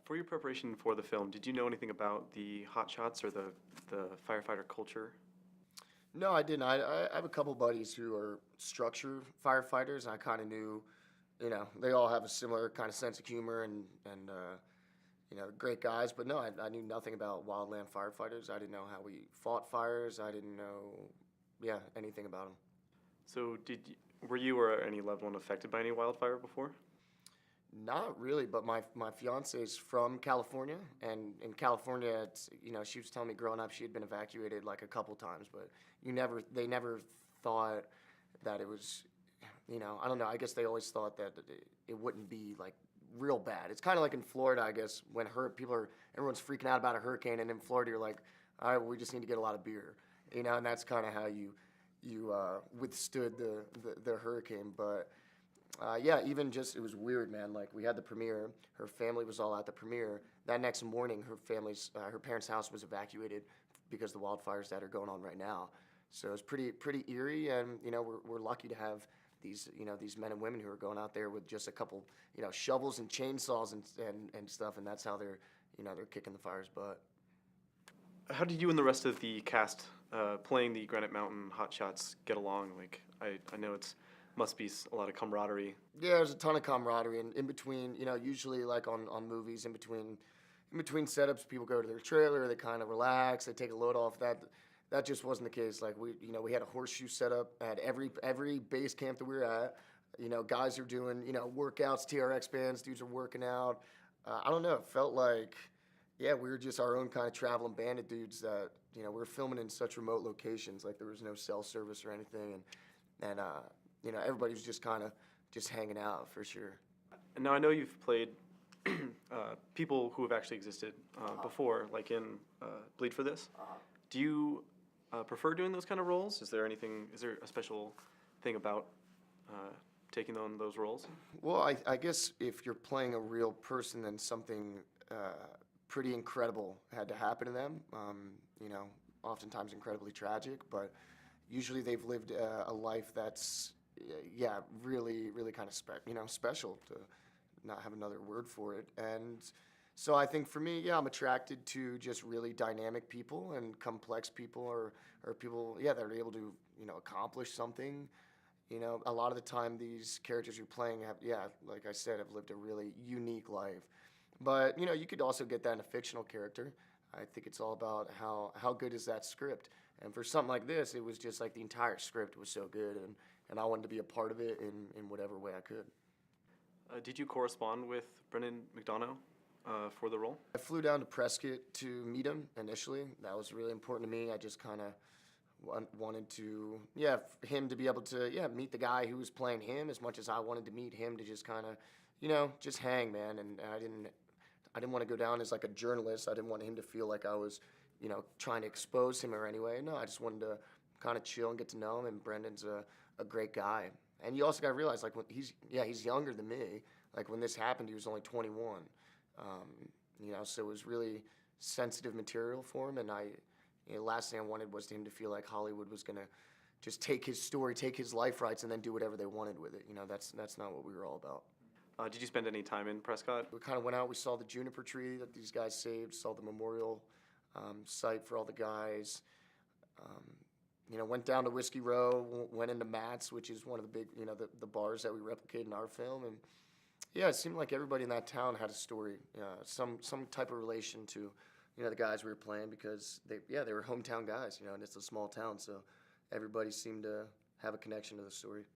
For your preparation for the film, did you know anything about the hotshots or the firefighter culture? No, I didn't. I have a couple buddies who are structure firefighters, and I kind of knew, they all have a similar kind of sense of humor and great guys. But no, I knew nothing about wildland firefighters. I didn't know how we fought fires. I didn't know, yeah, anything about them. So were you or any loved one affected by any wildfire before? Not really, but my fiance is from California, and in California, she was telling me growing up she had been evacuated like a couple times, but they never thought that it was, I don't know. I guess they always thought that it wouldn't be like real bad. It's kind of like in Florida, I guess, when everyone's freaking out about a hurricane, and in Florida you're like, all right, well, we just need to get a lot of beer, and that's kind of how you withstood the hurricane, but. Yeah, even just, it was weird, man. Like, we had the premiere. Her family was all at the premiere. That next morning, her parents' house was evacuated because of the wildfires that are going on right now. So it was pretty eerie, and, we're lucky to have these men and women who are going out there with just a couple, shovels and chainsaws and stuff, and that's how they're kicking the fire's butt. How did you and the rest of the cast playing the Granite Mountain Hotshots get along? Like, I know must be a lot of camaraderie. Yeah, there's a ton of camaraderie, and in between, usually like on movies, in between setups, people go to their trailer, they kind of relax, they take a load off. That just wasn't the case. Like we had a horseshoe set up at every base camp that we were at. Guys are doing workouts, TRX bands, dudes are working out. I don't know, it felt like, yeah, we were just our own kind of traveling bandit dudes that we were filming in such remote locations. Like there was no cell service or anything, and everybody was just kind of just hanging out for sure. And now I know you've played people who have actually existed before, like in Bleed for This. Do you prefer doing those kind of roles? Is there a special thing about taking on those roles? Well, I guess if you're playing a real person, then something pretty incredible had to happen to them. Oftentimes incredibly tragic, but usually they've lived a life that's yeah, really, really kind of special, to not have another word for it. And so I think for me, yeah, I'm attracted to just really dynamic people and complex people, or people, yeah, that are able to, accomplish something. A lot of the time these characters you're playing have, yeah, like I said, have lived a really unique life. But, you could also get that in a fictional character. I think it's all about how good is that script. And for something like this, it was just like the entire script was so good, and I wanted to be a part of it in whatever way I could. Did you correspond with Brendan McDonough for the role? I flew down to Prescott to meet him initially. That was really important to me. I just kind of wanted to, yeah, him to be able to, yeah, meet the guy who was playing him as much as I wanted to meet him, to just kind of, just hang, man. And I didn't want to go down as like a journalist. I didn't want him to feel like I was, trying to expose him or anyway. No, I just wanted to kind of chill and get to know him. And Brendan's a great guy. And you also got to realize, like, when he's younger than me. Like, when this happened, he was only 21. So it was really sensitive material for him. And last thing I wanted was him to feel like Hollywood was going to just take his story, take his life rights, and then do whatever they wanted with it. That's not what we were all about. Did you spend any time in Prescott? We kind of went out, we saw the juniper tree that these guys saved, saw the memorial site for all the guys. Went down to Whiskey Row, went into Matt's, which is one of the big, the bars that we replicate in our film. And yeah, it seemed like everybody in that town had a story, some type of relation to, the guys we were playing, because they were hometown guys, and it's a small town, so everybody seemed to have a connection to the story.